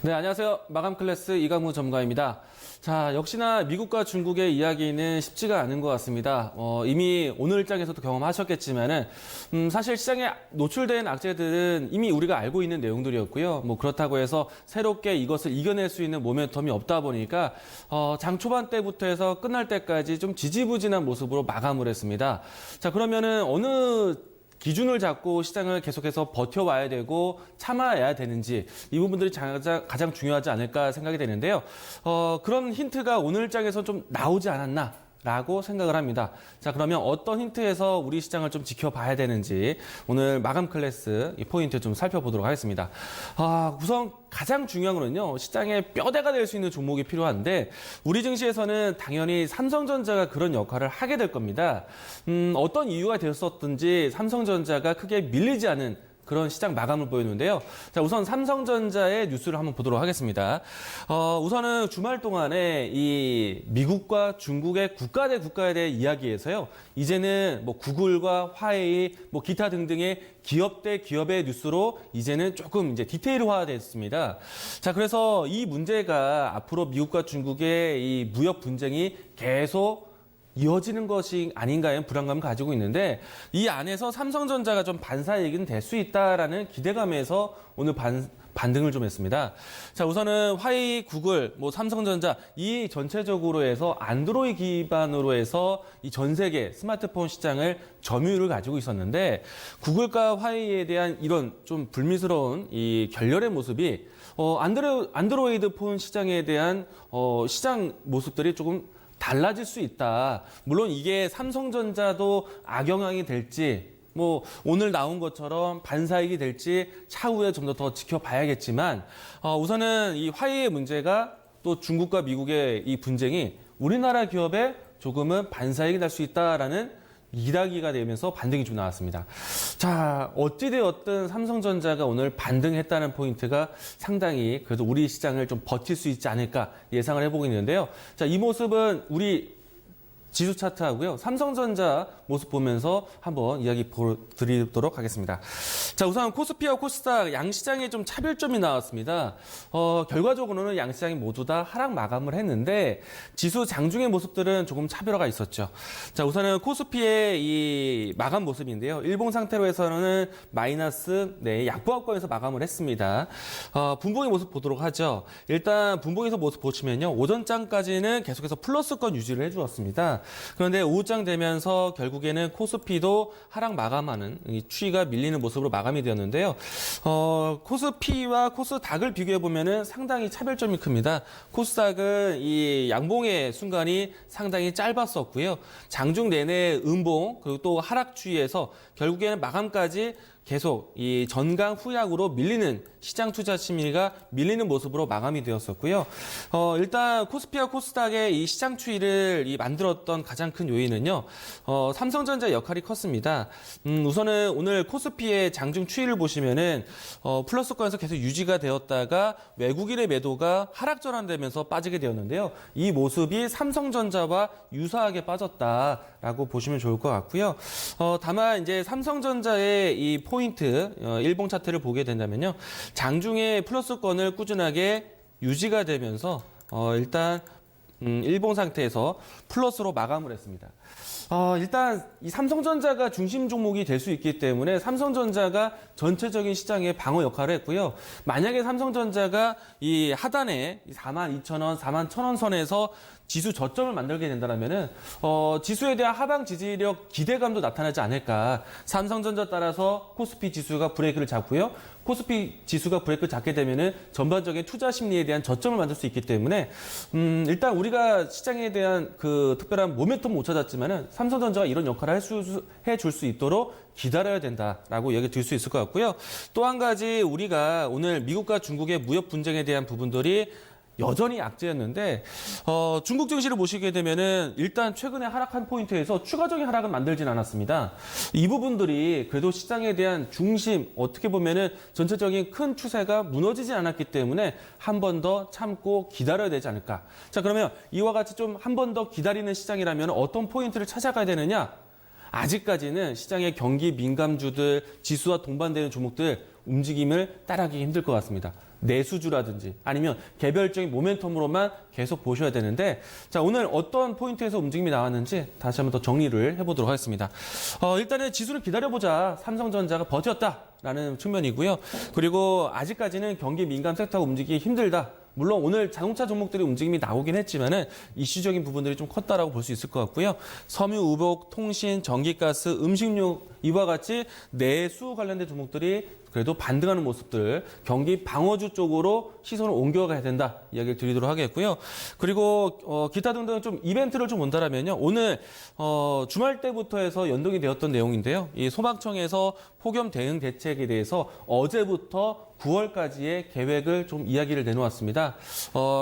네, 안녕하세요. 마감 클래스 이강무 전문가입니다. 자, 역시나 미국과 중국의 이야기는 쉽지가 않은 것 같습니다. 이미 오늘 장에서도 경험하셨겠지만은, 사실 시장에 노출된 악재들은 이미 우리가 알고 있는 내용들이었고요. 뭐 그렇다고 해서 새롭게 이것을 이겨낼 수 있는 모멘텀이 없다 보니까, 장 초반 때부터 해서 끝날 때까지 좀 지지부진한 모습으로 마감을 했습니다. 자, 그러면은 어느 기준을 잡고 시장을 계속해서 버텨와야 되고 참아야 되는지 이 부분들이 가장 중요하지 않을까 생각이 되는데요. 그런 힌트가 오늘 장에서 좀 나오지 않았나 라고 생각을 합니다. 자, 그러면 어떤 힌트에서 우리 시장을 좀 지켜봐야 되는지 오늘 마감 클래스 이 포인트 좀 살펴보도록 하겠습니다. 우선 가장 중요한 거는요, 시장의 뼈대가 될 수 있는 종목이 필요한데 우리 증시에서는 당연히 삼성전자가 그런 역할을 하게 될 겁니다. 어떤 이유가 되었었든지 삼성전자가 크게 밀리지 않은 그런 시장 마감을 보였는데요. 자, 우선 삼성전자의 뉴스를 한번 보도록 하겠습니다. 우선은 주말 동안에 이 미국과 중국의 국가 대 국가에 대한 이야기에서요. 이제는 뭐 구글과 화웨이, 뭐 기타 등등의 기업 대 기업의 뉴스로 이제는 조금 이제 디테일화 됐습니다. 자, 그래서 이 문제가 앞으로 미국과 중국의 이 무역 분쟁이 계속 이어지는 것이 아닌가에 불안감을 가지고 있는데 이 안에서 삼성전자가 좀 반사이익은 될 수 있다라는 기대감에서 오늘 반등을 좀 했습니다. 자, 우선은 화웨이, 구글, 뭐 삼성전자 이 전체적으로 해서 안드로이드 기반으로 해서 이 전 세계 스마트폰 시장을 점유율을 가지고 있었는데 구글과 화웨이에 대한 이런 좀 불미스러운 이 결렬의 모습이 안드로이드 폰 시장에 대한 시장 모습들이 조금 달라질 수 있다. 물론 이게 삼성전자도 악영향이 될지 뭐 오늘 나온 것처럼 반사이익이 될지 차후에 좀 더 지켜봐야겠지만 우선은 이 화웨이의 문제가 또 중국과 미국의 이 분쟁이 우리나라 기업에 조금은 반사이익이 날 수 있다라는 이야기가 되면서 반등이 좀 나왔습니다. 자, 어찌되었든 삼성전자가 오늘 반등했다는 포인트가 상당히 그래도 우리 시장을 좀 버틸 수 있지 않을까 예상을 해보고 있는데요. 자, 이 모습은 우리 지수 차트하고요. 삼성전자 모습 보면서 한번 이야기 드리도록 하겠습니다. 자, 우선 코스피와 코스닥 양시장에 좀 차별점이 나왔습니다. 결과적으로는 양시장이 모두 다 하락 마감을 했는데 지수 장중의 모습들은 조금 차별화가 있었죠. 자, 우선은 코스피의 이 마감 모습인데요. 일봉 상태로 해서는 마이너스 약보합권에서 마감을 했습니다. 분봉의 모습 보도록 하죠. 일단 분봉에서 모습 보시면요. 오전장까지는 계속해서 플러스권 유지를 해주었습니다. 그런데 오후장 되면서 결국에는 코스피도 하락 마감하는 이 추이가 밀리는 모습으로 마감이 되었는데요. 코스피와 코스닥을 비교해 보면은 상당히 차별점이 큽니다. 코스닥은 이 양봉의 순간이 상당히 짧았었고요. 장중 내내 음봉 그리고 또 하락 추이에서 결국에는 마감까지 계속 이 전강 후약으로 밀리는 시장 투자 심리가 밀리는 모습으로 마감이 되었었고요. 일단 코스피와 코스닥의 이 시장 추이를 만들었던 가장 큰 요인은요. 삼성전자의 역할이 컸습니다. 우선은 오늘 코스피의 장중 추이를 보시면은 플러스권에서 계속 유지가 되었다가 외국인의 매도가 하락 전환되면서 빠지게 되었는데요. 이 모습이 삼성전자와 유사하게 빠졌다라고 보시면 좋을 것 같고요. 다만 이제 삼성전자의 이 포인트 일봉 차트를 보게 된다면요. 장중에 플러스권을 꾸준하게 유지가 되면서 일단 일봉 상태에서 플러스로 마감을 했습니다. 일단 이 삼성전자가 중심 종목이 될 수 있기 때문에 삼성전자가 전체적인 시장의 방어 역할을 했고요. 만약에 삼성전자가 이 하단에 42,000원, 41,000원 선에서 지수 저점을 만들게 된다면은 지수에 대한 하방 지지력 기대감도 나타나지 않을까. 삼성전자 따라서 코스피 지수가 브레이크를 잡고요. 코스피 지수가 브레이크를 잡게 되면은 전반적인 투자 심리에 대한 저점을 만들 수 있기 때문에 일단 우리가 시장에 대한 그 특별한 모멘텀 못 찾았지만은 삼성전자가 이런 역할을 해줄 수 있도록 기다려야 된다라고 얘기 드릴 수 있을 것 같고요. 또 한 가지 우리가 오늘 미국과 중국의 무역 분쟁에 대한 부분들이 여전히 악재였는데 중국 증시를 보시게 되면은 일단 최근에 하락한 포인트에서 추가적인 하락은 만들진 않았습니다. 이 부분들이 그래도 시장에 대한 중심 어떻게 보면은 전체적인 큰 추세가 무너지지 않았기 때문에 한 번 더 참고 기다려야 되지 않을까. 자, 그러면 이와 같이 좀 한 번 더 기다리는 시장이라면 어떤 포인트를 찾아가야 되느냐? 아직까지는 시장의 경기 민감주들, 지수와 동반되는 종목들 움직임을 따라하기 힘들 것 같습니다. 내수주라든지 아니면 개별적인 모멘텀으로만 계속 보셔야 되는데, 자, 오늘 어떤 포인트에서 움직임이 나왔는지 다시 한번 더 정리를 해보도록 하겠습니다. 일단은 지수를 기다려보자. 삼성전자가 버텼다라는 측면이고요. 그리고 아직까지는 경기 민감 섹터가 움직이기 힘들다. 물론 오늘 자동차 종목들의 움직임이 나오긴 했지만은 이슈적인 부분들이 좀 컸다라고 볼 수 있을 것 같고요. 섬유, 의복, 통신, 전기가스, 음식료 이와 같이 내수 관련된 종목들이 그래도 반등하는 모습들, 경기 방어주 쪽으로 시선을 옮겨가야 된다 이야기를 드리도록 하겠고요. 그리고 기타 등등 좀 이벤트를 좀 본다라면요. 오늘 주말 때부터 해서 연동이 되었던 내용인데요. 이 소방청에서 폭염 대응 대책에 대해서 어제부터 9월까지의 계획을 좀 이야기를 내놓았습니다.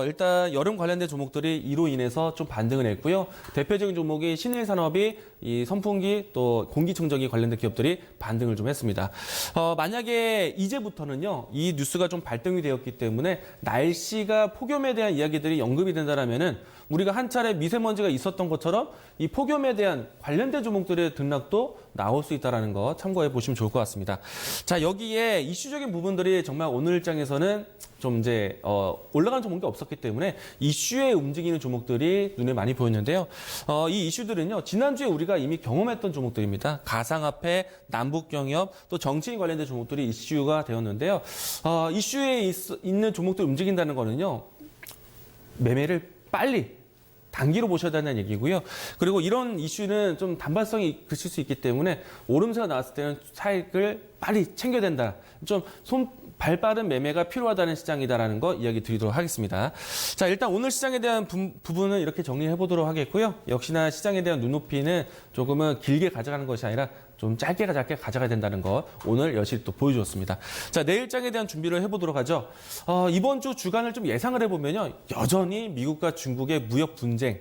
일단 여름 관련된 종목들이 이로 인해서 좀 반등을 했고요. 대표적인 종목이 신일산업이 이 선풍기 또 공기청정기 관련된 기업들이 반등을 좀 했습니다. 만약에 이제부터는요, 이 뉴스가 좀 발등이 되었기 때문에 날씨가 폭염에 대한 이야기들이 언급이 된다라면은 우리가 한 차례 미세먼지가 있었던 것처럼 이 폭염에 대한 관련된 종목들의 등락도 나올 수 있다는 거 참고해 보시면 좋을 것 같습니다. 자, 여기에 이슈적인 부분들이 정말 오늘 일장에서는 좀 이제 올라간 종목이 없었기 때문에 이슈에 움직이는 종목들이 눈에 많이 보였는데요. 이 이슈들은요, 지난주에 우리가 이미 경험했던 종목들입니다. 가상화폐, 남북경협, 또 정치인 관련된 종목들이 이슈가 되었는데요. 이슈에 있는 종목들 움직인다는 거는요, 매매를 빨리 단기로 보셔야 된다는 얘기고요. 그리고 이런 이슈는 좀 단발성이 그칠 수 있기 때문에 오름세가 나왔을 때는 차익을 빨리 챙겨야 된다. 좀 발빠른 매매가 필요하다는 시장이다라는 거 이야기 드리도록 하겠습니다. 자, 일단 오늘 시장에 대한 부분은 이렇게 정리해 보도록 하겠고요. 역시나 시장에 대한 눈높이는 조금은 길게 가져가는 것이 아니라 좀 짧게 가져가야 된다는 거 오늘 여실히 또 보여주었습니다. 자, 내일장에 대한 준비를 해보도록 하죠. 이번 주 주간을 좀 예상을 해보면요. 여전히 미국과 중국의 무역 분쟁,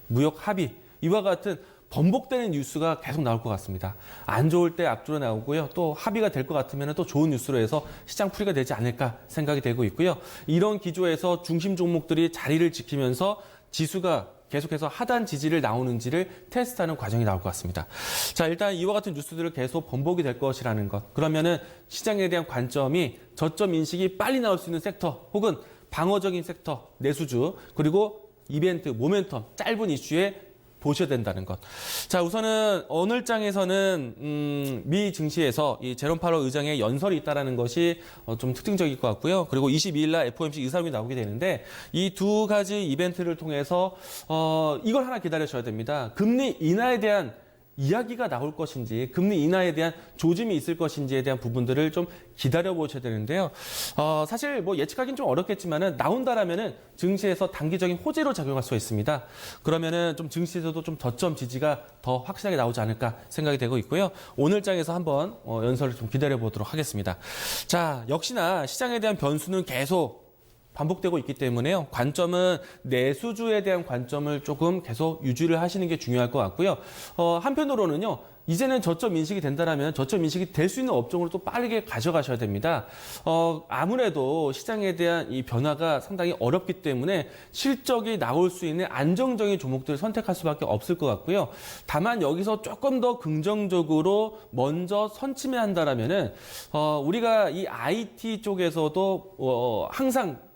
무역 합의, 이와 같은 번복되는 뉴스가 계속 나올 것 같습니다. 안 좋을 때 앞으로 나오고요. 또 합의가 될 것 같으면 또 좋은 뉴스로 해서 시장 풀이가 되지 않을까 생각이 되고 있고요. 이런 기조에서 중심 종목들이 자리를 지키면서 지수가 계속해서 하단 지지를 나오는지를 테스트하는 과정이 나올 것 같습니다. 자, 일단 이와 같은 뉴스들을 계속 번복이 될 것이라는 것. 그러면은 시장에 대한 관점이 저점 인식이 빨리 나올 수 있는 섹터 혹은 방어적인 섹터, 내수주, 그리고 이벤트, 모멘텀, 짧은 이슈에 보셔야 된다는 것. 자, 우선은 오늘 장에서는 미 증시에서 이 제롬 파월 의장의 연설이 있다라는 것이 좀 특징적일 것 같고요. 그리고 22일 날 FOMC 의사록이 나오게 되는데 이 두 가지 이벤트를 통해서 이걸 하나 기다리셔야 됩니다. 금리 인하에 대한 이야기가 나올 것인지, 금리 인하에 대한 조짐이 있을 것인지에 대한 부분들을 좀 기다려 보셔야 되는데요. 사실 뭐 예측하기는 좀 어렵겠지만은 나온다라면은 증시에서 단기적인 호재로 작용할 수가 있습니다. 그러면은 좀 증시에서도 좀 저점 지지가 더 확실하게 나오지 않을까 생각이 되고 있고요. 오늘 장에서 한번 연설을 좀 기다려 보도록 하겠습니다. 자, 역시나 시장에 대한 변수는 계속 반복되고 있기 때문에요. 관점은 내수주에 대한 관점을 조금 계속 유지를 하시는 게 중요할 것 같고요. 한편으로는요. 이제는 저점 인식이 된다면 저점 인식이 될 수 있는 업종으로 또 빠르게 가져가셔야 됩니다. 아무래도 시장에 대한 이 변화가 상당히 어렵기 때문에 실적이 나올 수 있는 안정적인 종목들을 선택할 수밖에 없을 것 같고요. 다만 여기서 조금 더 긍정적으로 먼저 선침해한다라면은 우리가 이 IT 쪽에서도 항상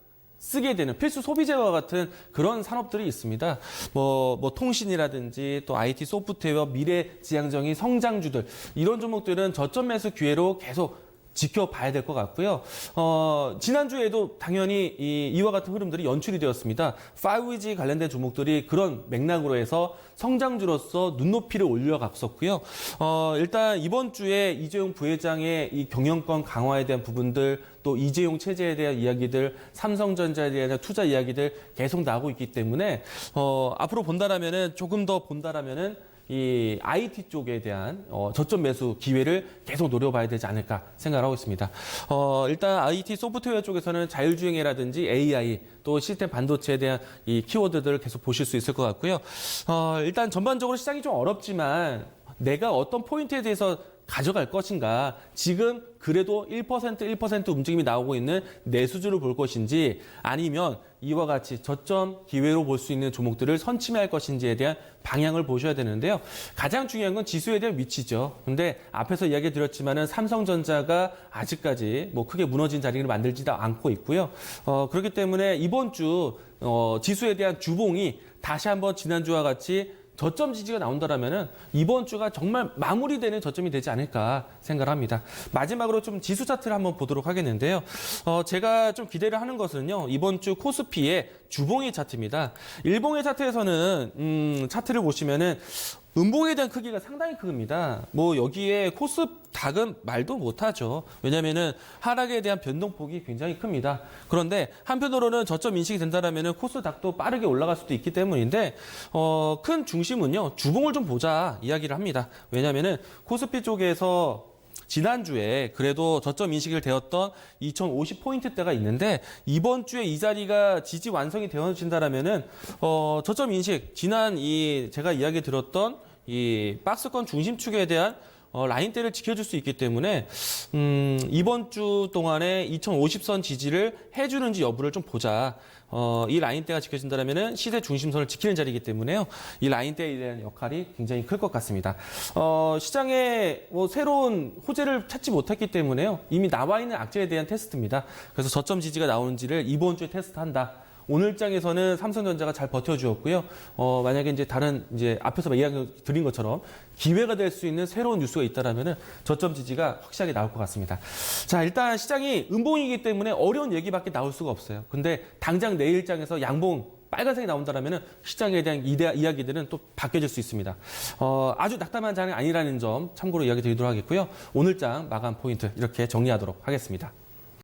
쓰게 되는 필수 소비재와 같은 그런 산업들이 있습니다. 뭐 통신이라든지 또 IT 소프트웨어, 미래지향적인 성장주들, 이런 종목들은 저점 매수 기회로 계속 지켜봐야 될 것 같고요. 지난주에도 당연히 이와 같은 흐름들이 연출이 되었습니다. 5G 관련된 종목들이 그런 맥락으로 해서 성장주로서 눈높이를 올려갔었고요. 일단 이번 주에 이재용 부회장의 이 경영권 강화에 대한 부분들, 또 이재용 체제에 대한 이야기들, 삼성전자에 대한 투자 이야기들 계속 나오고 있기 때문에 앞으로 본다라면은 조금 더 본다라면은 이 IT 쪽에 대한 저점 매수 기회를 계속 노려봐야 되지 않을까 생각을 하고 있습니다. 일단 IT 소프트웨어 쪽에서는 자율주행이라든지 AI, 또 시스템 반도체에 대한 이 키워드들을 계속 보실 수 있을 것 같고요. 일단 전반적으로 시장이 좀 어렵지만 내가 어떤 포인트에 대해서 가져갈 것인가, 지금 그래도 1% 움직임이 나오고 있는 내수주를 볼 것인지, 아니면 이와 같이 저점 기회로 볼 수 있는 조목들을 선침해야 할 것인지에 대한 방향을 보셔야 되는데요. 가장 중요한 건 지수에 대한 위치죠. 근데 앞에서 이야기 드렸지만은 삼성전자가 아직까지 뭐 크게 무너진 자리를 만들지도 않고 있고요. 그렇기 때문에 이번 주 지수에 대한 주봉이 다시 한번 지난주와 같이 저점 지지가 나온다라면은 이번 주가 정말 마무리되는 저점이 되지 않을까 생각을 합니다. 마지막으로 좀 지수 차트를 한번 보도록 하겠는데요. 제가 좀 기대를 하는 것은요, 이번 주 코스피의 주봉의 차트입니다. 일봉의 차트에서는 차트를 보시면은 음봉에 대한 크기가 상당히 큽니다. 뭐 여기에 코스닥은 말도 못하죠. 왜냐면은 하락에 대한 변동폭이 굉장히 큽니다. 그런데 한편으로는 저점 인식이 된다라면은 코스닥도 빠르게 올라갈 수도 있기 때문인데 큰 중심은요, 주봉을 좀 보자 이야기를 합니다. 왜냐면은 코스피 쪽에서 지난주에 그래도 저점 인식을 되었던 2050포인트대가 있는데, 이번 주에 이 자리가 지지 완성이 되어진다라면은 저점 인식, 지난 제가 이야기 들었던 이 박스권 중심축에 대한 라인대를 지켜줄 수 있기 때문에 이번 주 동안에 2050선 지지를 해주는지 여부를 좀 보자. 이 라인대가 지켜진다면 시세 중심선을 지키는 자리이기 때문에요. 이 라인대에 대한 역할이 굉장히 클 것 같습니다. 시장에 뭐 새로운 호재를 찾지 못했기 때문에요. 이미 나와 있는 악재에 대한 테스트입니다. 그래서 저점 지지가 나오는지를 이번 주에 테스트한다. 오늘장에서는 삼성전자가 잘 버텨주었고요. 만약에 이제 앞에서 이야기 드린 것처럼 기회가 될 수 있는 새로운 뉴스가 있다라면은 저점 지지가 확실하게 나올 것 같습니다. 자, 일단 시장이 음봉이기 때문에 어려운 얘기밖에 나올 수가 없어요. 근데 당장 내일장에서 양봉 빨간색이 나온다라면은 시장에 대한 이야기들은 또 바뀌어질 수 있습니다. 아주 낙담한 장이 아니라는 점 참고로 이야기 드리도록 하겠고요. 오늘장 마감 포인트 이렇게 정리하도록 하겠습니다.